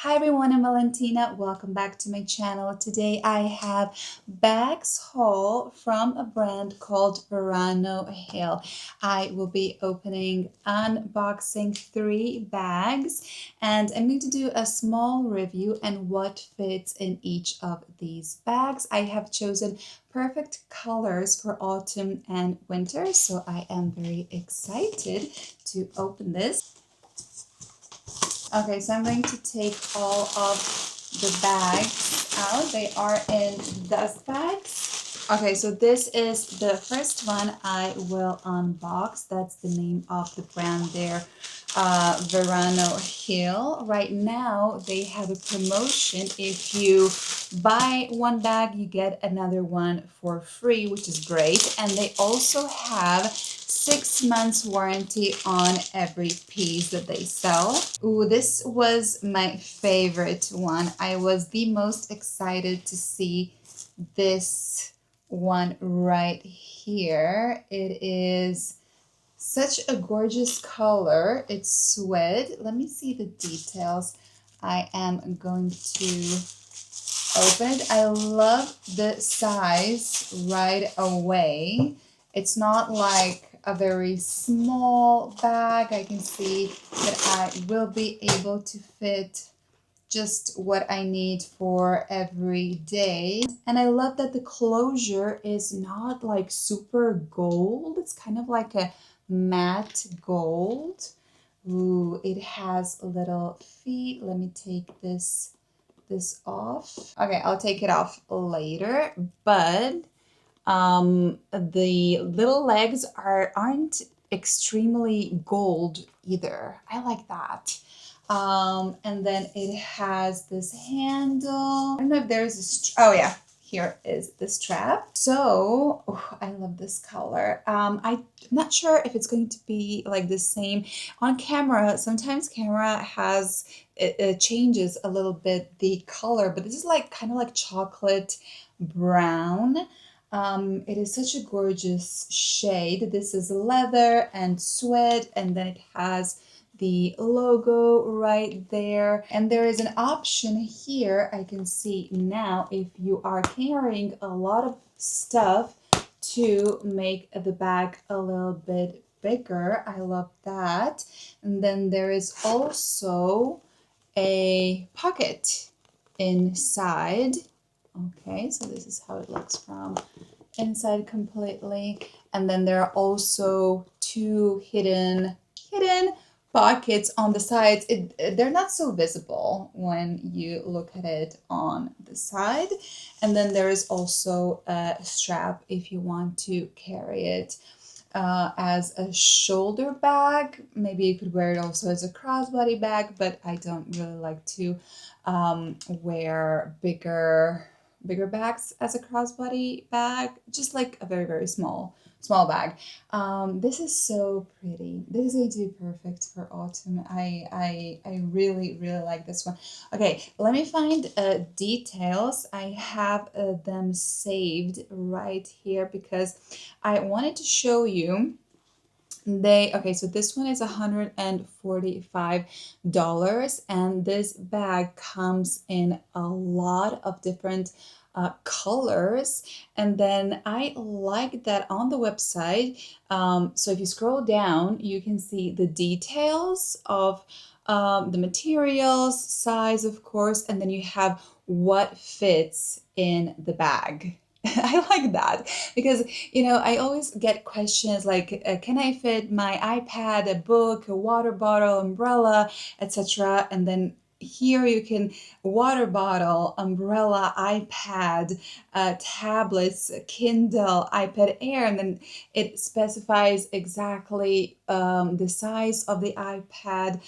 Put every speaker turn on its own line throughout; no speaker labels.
Hi everyone, I'm Valentina. Welcome back to my channel. Today I have bags haul from a brand called Verano Hill. I will be unboxing 3 bags, and I'm going to do a small review and what fits in each of these bags. I have chosen perfect colors for autumn and winter, so I am very excited to open this. Okay, so I'm going to take all of the bags out. They are in dust bags. Okay, so this is the first one I will unbox. That's the name of the brand there, Verano Hill. Right now, they have a promotion. If you buy one bag, you get another one for free, which is great. And they also have 6 months warranty on every piece that they sell. Ooh, this was my favorite one. I was the most excited to see this one right here. It is such a gorgeous color. It's suede. Let me see the details. I am going to open it. I love the size right away. It's not like a very small bag. I can see that I will be able to fit just what I need for every day. And I love that the closure is not like super gold. It's kind of like a matte gold. Ooh, it has little feet. Let me take this off. Okay, I'll take it off later, but the little legs aren't extremely gold either. I like that. And then it has this handle. I don't know if there's a oh yeah, here is the strap. So I love this color. I'm not sure if it's going to be like the same on camera. Sometimes camera has it changes a little bit the color, but this is like kind of like chocolate brown. It is such a gorgeous shade. This is leather and suede, and then it has the logo right there. And there is an option here I can see now if you are carrying a lot of stuff to make the bag a little bit bigger. I love that. And then there is also a pocket inside. Okay, so this is how it looks from inside completely. And then there are also 2 hidden pockets on the sides. They're not so visible when you look at it on the side. And then there is also a strap if you want to carry it as a shoulder bag. Maybe you could wear it also as a crossbody bag, but I don't really like to wear bigger bags as a crossbody bag, just like a very small bag. This is so pretty. This is going to be perfect for autumn. I really like this one. Okay, let me find details. I have them saved right here because I wanted to show you. Okay, so this one is $145, and this bag comes in a lot of different colors. And then I like that on the website. So if you scroll down, you can see the details of the materials, size, of course, and then you have what fits in the bag. I like that because I always get questions like, can I fit my iPad, a book, a water bottle, umbrella, etc. And then here you can water bottle, umbrella, iPad, tablets, Kindle, iPad Air, and then it specifies exactly the size of the iPad,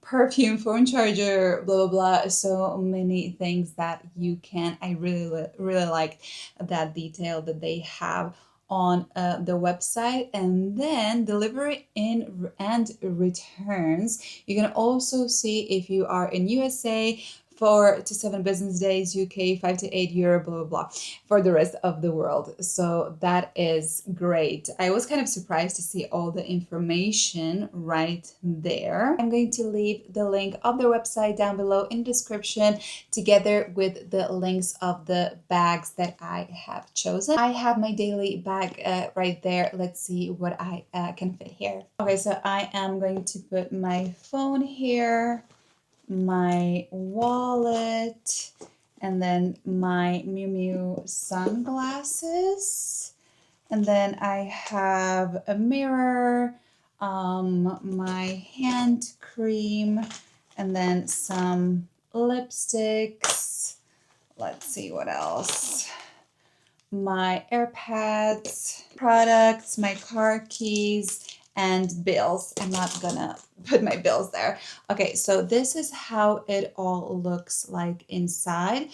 perfume, phone charger, blah, blah, blah. So many things that you can. I really like that detail that they have on the website. And then delivery in and returns. You can also see if you are in USA, 4 to 7 business days, UK 5 to 8 euro, blah blah blah, for the rest of the world. So that is great. I was kind of surprised to see all the information right there. I'm going to leave the link of their website down below in the description, together with the links of the bags that I have chosen. I have my daily bag right there. Let's see what I can fit here. Okay, so I am going to put my phone here, my wallet, and then my Miu Miu sunglasses. And then I have a mirror, my hand cream, and then some lipsticks. Let's see what else. My AirPods, products, my car keys, and bills. I'm not gonna put my bills there. Okay, so this is how it all looks like inside.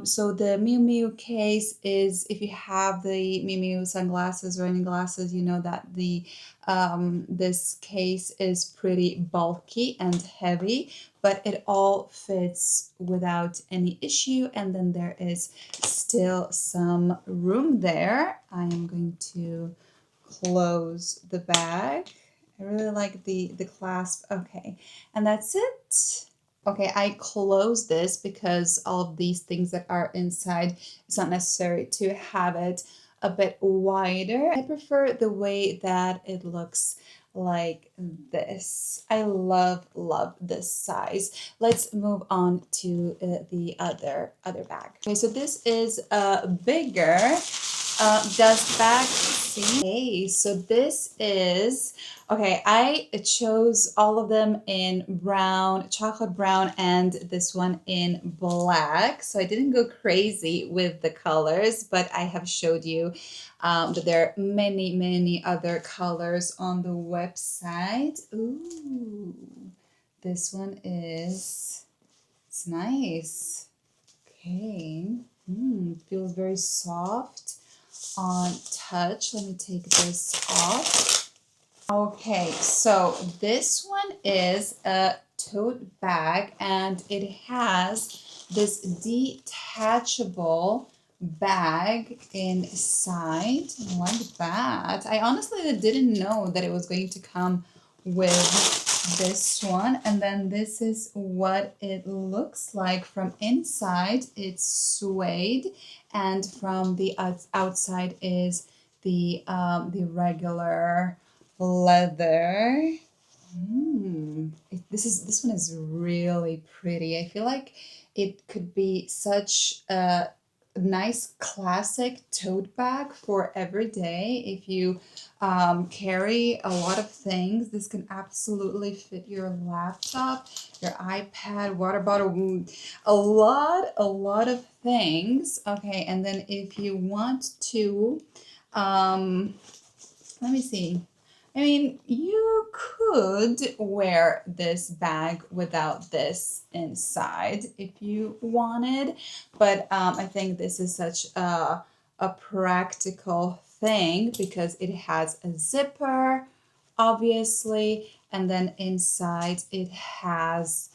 So the Miu Miu case is, if you have the Miu Miu sunglasses or any glasses, you know that the this case is pretty bulky and heavy, but it all fits without any issue. And then there is still some room there. I am going to close the bag. I really like the clasp. Okay, and that's it. Okay, I close this because all of these things that are inside, it's not necessary to have it a bit wider. I prefer the way that it looks like this. I love this size. Let's move on to the other bag. Okay, so this is a bigger dust bag. Okay, so this is, okay, I chose all of them in brown, chocolate brown, and this one in black. So I didn't go crazy with the colors, but I have showed you that there are many other colors on the website. Ooh, this one is, it's nice. Okay, feels very soft on touch. Let me take this off. Okay, so this one is a tote bag, and it has this detachable bag inside. Like that. I honestly didn't know that it was going to come with this one. And then this is what it looks like from inside. It's suede, and from the outside is the regular leather. This one is really pretty. I feel like it could be such a nice classic tote bag for every day. If you carry a lot of things, this can absolutely fit your laptop, your iPad, water bottle, a lot of things. Okay, and then if you want to, let me see. I mean, you could wear this bag without this inside if you wanted, but I think this is such a practical thing because it has a zipper, obviously, and then inside it has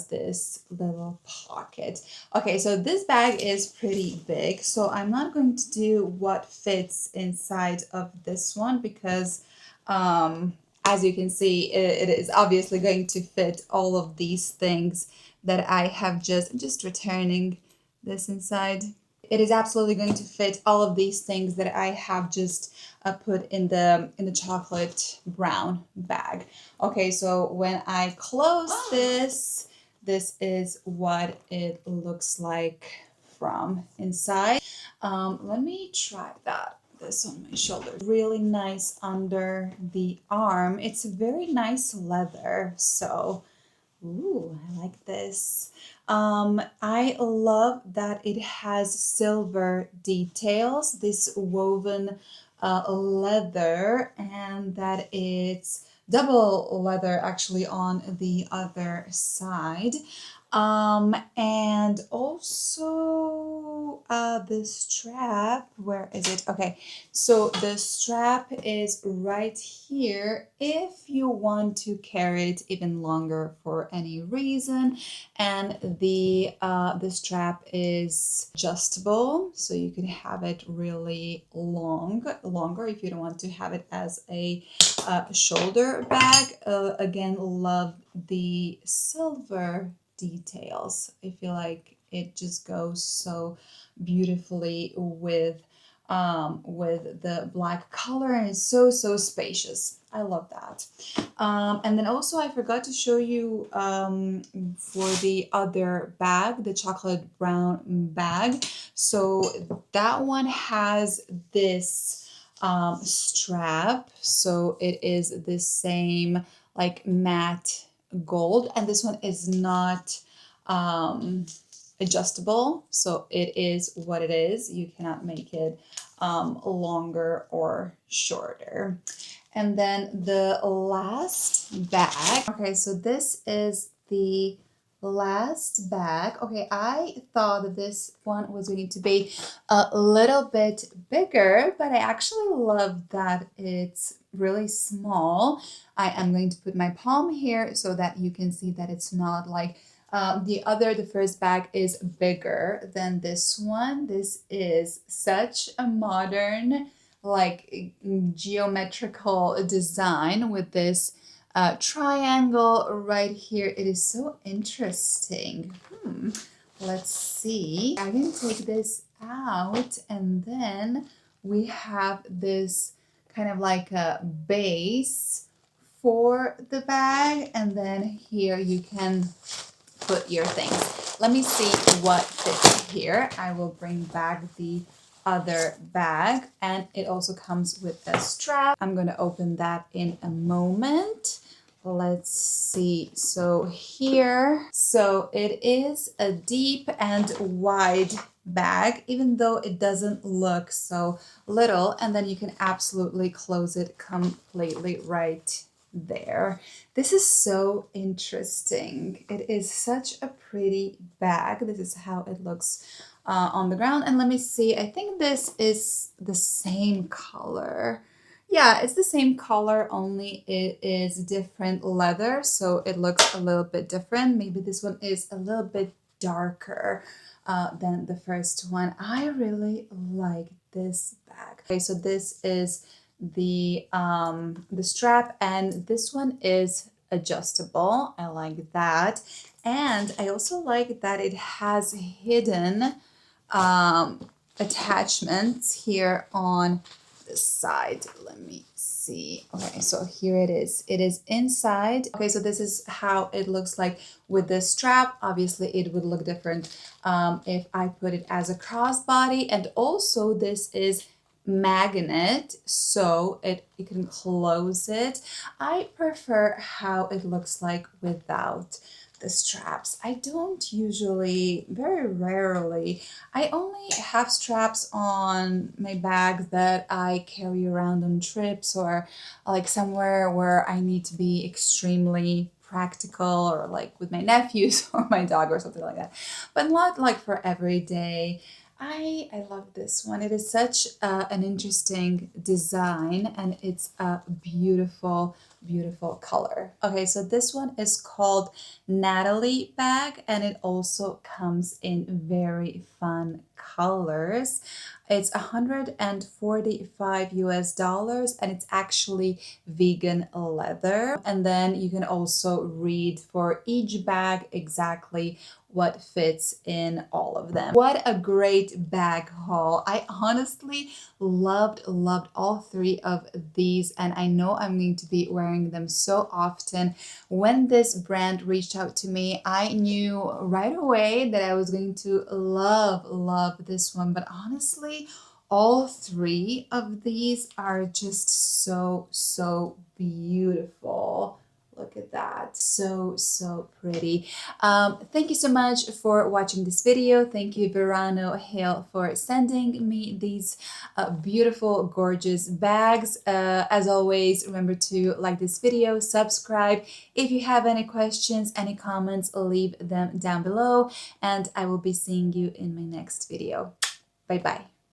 this little pocket. Okay, so this bag is pretty big, so I'm not going to do what fits inside of this one because as you can see, it is obviously going to fit all of these things that I have just returning this inside. It is absolutely going to fit all of these things that I have just put in the chocolate brown bag. Okay, so when I close this, this is what it looks like from inside. Let me try that. This on my shoulder. Really nice under the arm. It's a very nice leather, so ooh, I like this. I love that it has silver details, this woven leather, and that it's double leather actually on the other side. And also the strap, where is it? Okay, so the strap is right here if you want to carry it even longer for any reason. And the strap is adjustable, so you can have it really longer if you don't want to have it as a shoulder bag. Again, love the silver details. I feel like it just goes so beautifully with the black color, and it's so spacious. I love that. And then also I forgot to show you for the other bag, the chocolate brown bag. So that one has this strap. So it is the same like matte gold, and this one is not um, adjustable, so it is what it is. You cannot make it longer or shorter. And then the last bag. Okay, so this is the last bag. Okay, I thought that this one was going to be a little bit bigger, but I actually love that it's really small. I am going to put my palm here so that you can see that it's not like the first bag is bigger than this one. This is such a modern, like geometrical design with this triangle right here. It is so interesting. Let's see. I can take this out, and then we have this kind of like a base for the bag, and then here you can put your things. Let me see what fits here. I will bring back the other bag, and it also comes with a strap. I'm going to open that in a moment. Let's see. So here, so it is a deep and wide bag, even though it doesn't look so little, and then you can absolutely close it completely right there. This is so interesting. It is such a pretty bag. This is how it looks on the ground. And let me see, I think this is the same color. Yeah, it's the same color, only it is different leather, so it looks a little bit different. Maybe this one is a little bit darker than the first one. I really like this bag. Okay, so this is the strap, and this one is adjustable. I like that. And I also like that it has hidden attachments here on the side. Let me see. Okay, so here it is. It is inside. Okay, so this is how it looks like with the strap. Obviously, it would look different if I put it as a crossbody. And also, this is magnet, so you can close it. I prefer how it looks like without the straps. I don't usually, very rarely, I only have straps on my bags that I carry around on trips, or like somewhere where I need to be extremely practical, or like with my nephews or my dog or something like that, but not like for every day. I love this one. It is such an interesting design, and it's a beautiful color. Okay, so this one is called Natalie bag, and it also comes in very fun colors. It's 145 US dollars, and it's actually vegan leather. And then you can also read for each bag exactly what fits in all of them. What a great bag haul. I honestly loved all three of these, and I know I'm going to be wearing them so often. When this brand reached out to me, I knew right away that I was going to love this one. But honestly, all three of these are just so beautiful. Look at that. So pretty. Thank you so much for watching this video. Thank you, Verano Hill, for sending me these beautiful, gorgeous bags. As always, remember to like this video, subscribe. If you have any questions, any comments, leave them down below, and I will be seeing you in my next video. Bye bye.